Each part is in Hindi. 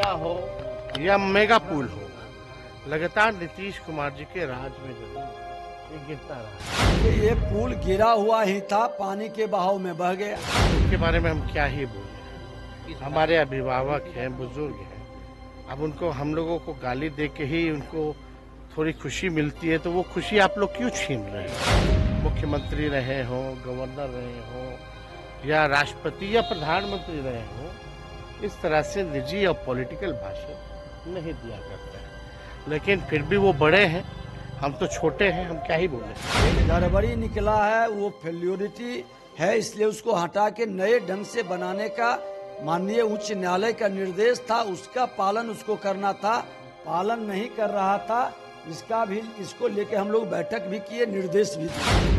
पुलिया हो या मेगा पुल हो, लगातार नीतीश कुमार जी के राज में जो है ये गिरता रहा। ये पुल गिरा हुआ ही था, पानी के बहाव में बह गया। उसके बारे में हम क्या ही बोले, हमारे अभिभावक हैं, बुजुर्ग हैं, अब उनको हम लोगों को गाली दे के ही उनको थोड़ी खुशी मिलती है, तो वो खुशी आप लोग क्यों छीन रहे हैं? मुख्यमंत्री रहे हो, गवर्नर रहे हो या राष्ट्रपति या प्रधानमंत्री रहे हो, इस तरह से निजी और पॉलिटिकल भाषण नहीं दिया करते हैं। लेकिन फिर भी वो बड़े हैं, हम तो छोटे हैं, हम क्या ही बोले। गड़बड़ी निकला है, वो फेल्योरिटी है, इसलिए उसको हटा के नए ढंग से बनाने का माननीय उच्च न्यायालय का निर्देश था, उसका पालन उसको करना था, पालन नहीं कर रहा था। इसको लेके हम लोग बैठक भी किए, निर्देश भी दिए।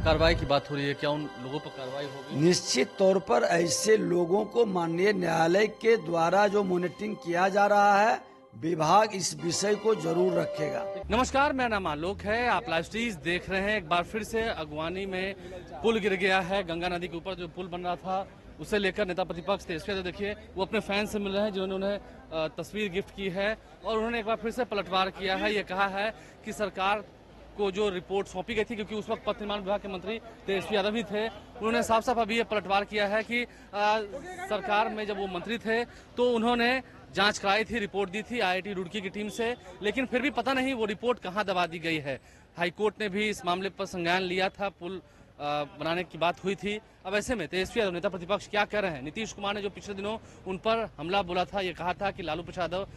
कार्रवाई की बात हो रही है, क्या उन लोगों पर कार्रवाई होगी? निश्चित तौर पर ऐसे लोगों को माननीय न्यायालय के द्वारा जो मॉनिटरिंग किया जा रहा है, विभाग इस विषय को जरूर रखेगा। नमस्कार, मेरा नाम आलोक है, आप लाइव स्ट्रीज देख रहे हैं। एक बार फिर से अगवानी में पुल गिर गया है। गंगा नदी के ऊपर जो पुल बन रहा था, उसे लेकर नेता प्रतिपक्ष तेजस्वी यादव देखिए वो अपने फैन से मिल रहे हैं, जिन्होंने उन्हें तस्वीर गिफ्ट की है, और उन्होंने एक बार फिर से पलटवार किया है। ये कहा है कि सरकार को जो रिपोर्ट सौंपी गई थी, क्योंकि उस वक्त पथ निर्माण विभाग के मंत्री तेजस्वी यादव ही थे, उन्होंने साफ साफ अभी ये पलटवार किया है कि सरकार में जब वो मंत्री थे तो उन्होंने जांच कराई थी, रिपोर्ट दी थी IIT रुड़की की टीम से, लेकिन फिर भी पता नहीं वो रिपोर्ट कहां दबा दी गई है। हाईकोर्ट ने भी इस मामले पर संज्ञान लिया था, पुल बनाने की बात हुई थी। अब ऐसे में तेजस्वी यादव नेता प्रतिपक्ष क्या कह रहे हैं? नीतीश कुमार ने जो पिछले दिनों उन पर हमला बोला था, ये कहा था कि लालू प्रसाद यादव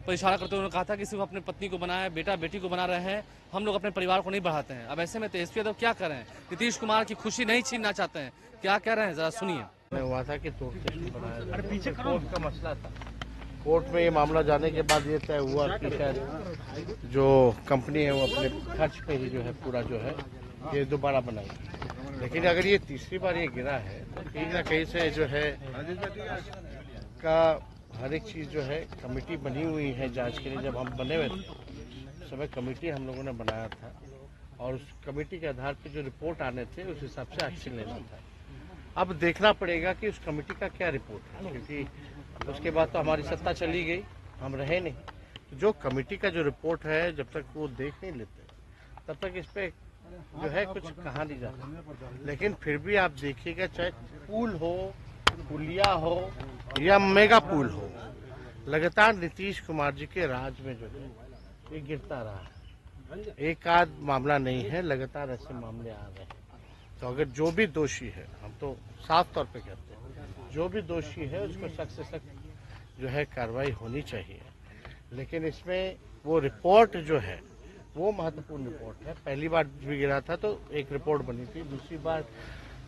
पर इशारा करते हुए उन्होंने कहा था कि सिर्फ अपने पत्नी को बनाया, बेटा बेटी को बना रहे हैं, हम लोग अपने परिवार को नहीं बढ़ाते हैं। अब ऐसे में तेजस्वी यादव क्या कर रहे हैं? नीतीश कुमार की खुशी नहीं छीनना चाहते हैं, क्या कह रहे हैं, जरा सुनिए। हुआ था कि पीछे कोर्ट का मसला था, कोर्ट में ये मामला जाने के बाद ये तय हुआ कि शायद जो कंपनी है वो अपने खर्च पे ही जो है पूरा जो है ये दोबारा बनाई। लेकिन अगर ये तीसरी बार ये गिरा है तो कहीं ना कहीं से जो है का हर एक चीज़ जो है कमेटी बनी हुई है जांच के लिए। जब हम बने हुए थे उस समय कमेटी हम लोगों ने बनाया था, और उस कमेटी के आधार पर जो रिपोर्ट आने थे उस हिसाब से एक्शन लेना था। अब देखना पड़ेगा कि उस कमेटी का क्या रिपोर्ट है, क्योंकि उसके बाद तो हमारी सत्ता चली गई, हम रहे नहीं। तो जो कमेटी का जो रिपोर्ट है, जब तक वो देख नहीं लेते तब तक इस पे जो है कुछ कहा नहीं जाता। लेकिन फिर भी आप देखिएगा, चाहे पुल हो, पुलिया हो या मेगा पुल हो, लगातार नीतीश कुमार जी के राज में जो है ये गिरता रहा है। एक आध मामला नहीं है, लगातार ऐसे मामले आ रहे हैं। तो अगर जो भी दोषी है, हम तो साफ तौर पे कहते हैं, जो भी दोषी है उसको सख्त से सख्त जो है कार्रवाई होनी चाहिए। लेकिन इसमें वो रिपोर्ट जो है वो महत्वपूर्ण रिपोर्ट है। पहली बार भी गिरा था तो एक रिपोर्ट बनी थी, दूसरी बार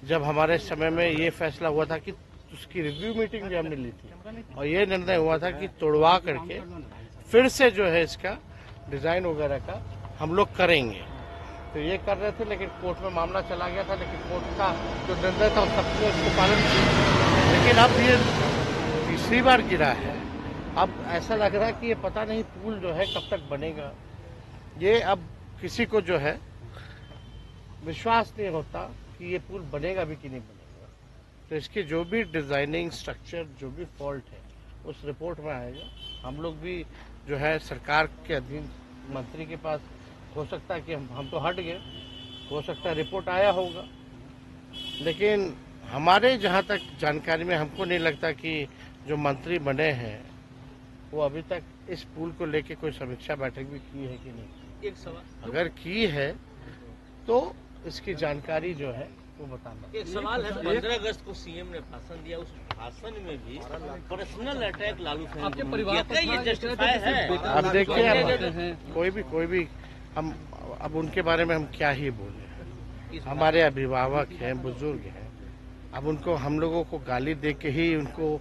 जब हमारे समय में ये फैसला हुआ था कि उसकी रिव्यू मीटिंग भी हमने ली थी, और ये निर्णय हुआ था कि तोड़वा करके फिर से जो है इसका डिजाइन वगैरह का हम लोग करेंगे। तो ये कर रहे थे, लेकिन कोर्ट में मामला चला गया था, लेकिन कोर्ट का जो निर्णय था सबने उसको पालन किया। लेकिन अब ये तीसरी बार गिरा है, अब ऐसा लग रहा है कि ये पता नहीं पुल जो है कब तक बनेगा। ये अब किसी को जो है विश्वास नहीं होता कि ये पुल बनेगा भी कि नहीं बनेगा। तो इसकी जो भी डिजाइनिंग स्ट्रक्चर, जो भी फॉल्ट है उस रिपोर्ट में आएगा। हम लोग भी जो है सरकार के अधीन मंत्री के पास, हो सकता है कि हम तो हट गए, हो सकता है रिपोर्ट आया होगा, लेकिन हमारे जहाँ तक जानकारी में हमको नहीं लगता कि जो मंत्री बने हैं वो अभी तक इस पुल को लेके कोई समीक्षा बैठक भी की है कि नहीं। एक सवाल, अगर की है तो इसकी जानकारी जो है वो बताना। एक सवाल है, 15 अगस्त को सीएम ने भाषण दिया, उस भाषण में भी पर्सनल अटैक लालू आपके परिवार पर ये जस्टिफाई है? अब देखिए, कोई भी हम अब उनके बारे में हम क्या ही बोले, हमारे अभिभावक हैं, बुजुर्ग हैं, अब उनको हम लोगों को गाली दे के ही उनको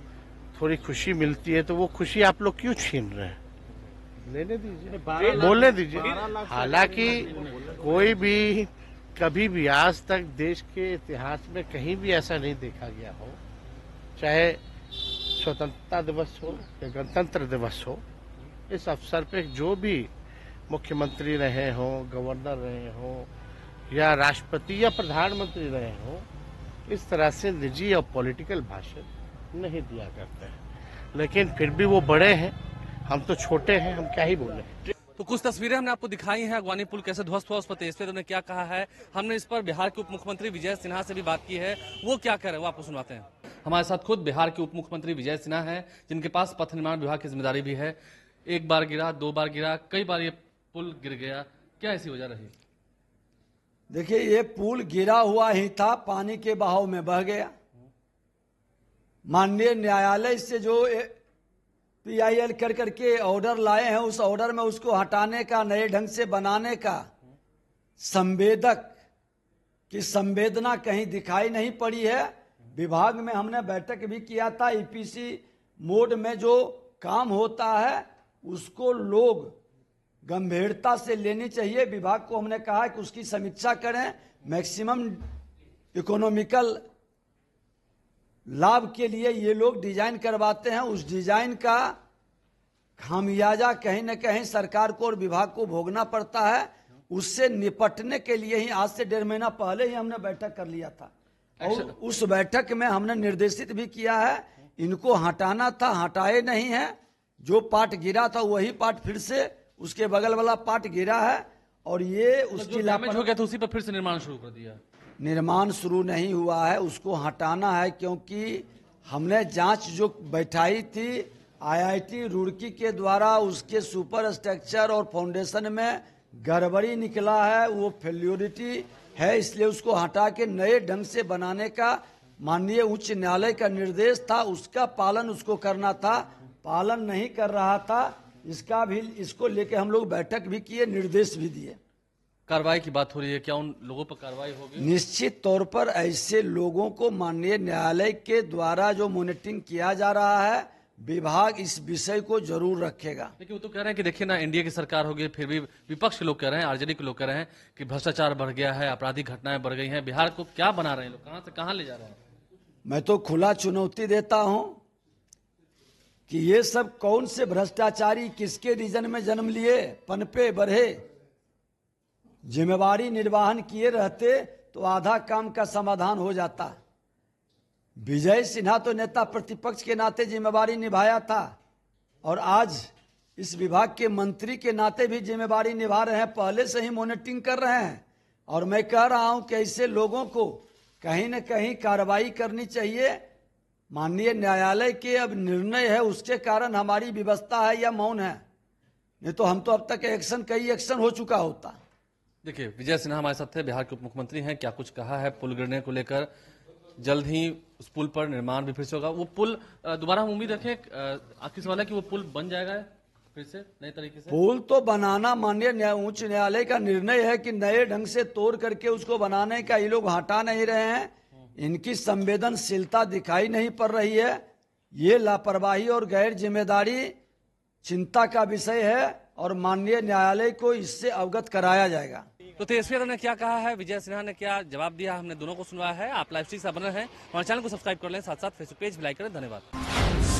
थोड़ी खुशी मिलती है, तो वो खुशी आप लोग क्यों छीन रहे हैं? लेने दीजिए, बोलने दीजिए। हालांकि कोई भी कभी भी आज तक देश के इतिहास में कहीं भी ऐसा नहीं देखा गया हो, चाहे स्वतंत्रता दिवस हो या गणतंत्र दिवस हो, इस अवसर पे जो भी मुख्यमंत्री रहे हो, गवर्नर रहे हो या राष्ट्रपति या प्रधानमंत्री रहे हो, इस तरह से निजी और पॉलिटिकल भाषण नहीं दिया करते हैं। लेकिन फिर भी वो बड़े हैं, हम तो छोटे हैं, हम क्या ही बोले। तो कुछ तस्वीरें हमने आपको दिखाई हैं अगवानी पुल कैसे ध्वस्त हुआ, उस पर तेजस्वी यादव ने क्या कहा है। हमने इस पर बिहार के उप मुख्यमंत्री विजय सिन्हा से भी बात की है, वो क्या कह रहे हैं वो आपको सुनवाते हैं। हमारे साथ खुद बिहार के उप मुख्यमंत्री विजय सिन्हा हैं, जिनके पास पथ निर्माण विभाग की जिम्मेदारी भी है। एक बार गिरा, 2 बार गिरा, कई बार ये पुल गिर गया, क्या ऐसी वजह रही? देखिए, ये पुल गिरा हुआ ही था, पानी के बहाव में बह गया। माननीय न्यायालय से जो PIL कर करके ऑर्डर लाए हैं, उस ऑर्डर में उसको हटाने का, नए ढंग से बनाने का संवेदक की संवेदना कहीं दिखाई नहीं पड़ी है। विभाग में हमने बैठक भी किया था। EPC मोड में जो काम होता है उसको लोग गंभीरता से लेनी चाहिए। विभाग को हमने कहा कि उसकी समीक्षा करें, मैक्सिमम इकोनॉमिकल लाभ के लिए ये लोग डिजाइन करवाते हैं। उस डिजाइन का खामियाजा कहीं न कहीं सरकार को और विभाग को भोगना पड़ता है। उससे निपटने के लिए ही आज से 1.5 महीना पहले ही हमने बैठक कर लिया था और उस बैठक में हमने निर्देशित भी किया है, इनको हटाना था, हटाए नहीं है। जो पार्ट गिरा था वही पार्ट फिर से उसके बगल वाला पार्ट गिरा है और ये उसकी डैमेज हो गया था उसी पर फिर से निर्माण शुरू कर दिया। निर्माण शुरू नहीं हुआ है, उसको हटाना है, क्योंकि हमने जांच जो बैठाई थी IIT रुड़की के द्वारा, उसके सुपर स्ट्रक्चर और फाउंडेशन में गड़बड़ी निकला है, वो फेल्योरिटी है, इसलिए उसको हटा के नए ढंग से बनाने का माननीय उच्च न्यायालय का निर्देश था। उसका पालन उसको करना था, पालन नहीं कर रहा था। इसको लेके हम लोग बैठक भी किए, निर्देश भी दिए। कार्रवाई की बात हो रही है, क्या उन लोगों पर कार्रवाई होगी? निश्चित तौर पर ऐसे लोगों को माननीय न्यायालय के द्वारा जो मॉनिटरिंग किया जा रहा है, विभाग इस विषय को जरूर रखेगा। देखिए, वो तो कह रहे हैं कि देखिए ना, NDA की सरकार हो गई, फिर भी विपक्ष के लोग कह रहे हैं, RJD के लोग कह रहे हैं कि भ्रष्टाचार बढ़ गया है, आपराधिक घटनाएं बढ़ गई हैं। बिहार को क्या बना रहे हैं लोग, कहां से कहां ले जा रहे हैं? मैं तो खुला चुनौती देता हूं कि ये सब कौन से भ्रष्टाचारी किसके रीजन में जन्म लिए, पनपे बढ़े, जिम्मेवारी निर्वहन किए रहते तो आधा काम का समाधान हो जाता। विजय सिन्हा तो नेता प्रतिपक्ष के नाते जिम्मेवारी निभाया था और आज इस विभाग के मंत्री के नाते भी जिम्मेवारी निभा रहे हैं, पहले से ही मॉनिटरिंग कर रहे हैं। और मैं कह रहा हूं कि ऐसे लोगों को कहीं न कहीं कार्रवाई करनी चाहिए। माननीय न्यायालय के अब निर्णय है, उसके कारण हमारी व्यवस्था है या मौन है, नहीं तो हम तो अब तक कई एक्शन हो चुका होता। देखिए, विजय सिन्हा हमारे साथ थे, बिहार के उप मुख्यमंत्री हैं। क्या कुछ कहा है पुल गिरने को लेकर? जल्द ही उस पुल पर निर्माण भी फिर से होगा। वो पुल दोबारा हम उम्मीद रखें, आखिरी सवाल है कि वो पुल बन जाएगा फिर से नए तरीके से? पुल तो बनाना माननीय उच्च न्यायालय का निर्णय है कि नए ढंग से तोड़ करके उसको बनाने का ये लोग हटा नहीं रहे हैं। इनकी संवेदनशीलता दिखाई नहीं पड़ रही है। ये लापरवाही और गैर जिम्मेदारी चिंता का विषय है और माननीय न्यायालय को इससे अवगत कराया जाएगा। तो तेजस्वी यादव ने क्या कहा है, विजय सिन्हा ने क्या जवाब दिया, हमने दोनों को सुनवाया है। आप लाइव स्ट्रीम से बने हैं, हमारे चैनल को सब्सक्राइब कर लें, साथ साथ फेसबुक पेज भी लाइक करें। धन्यवाद।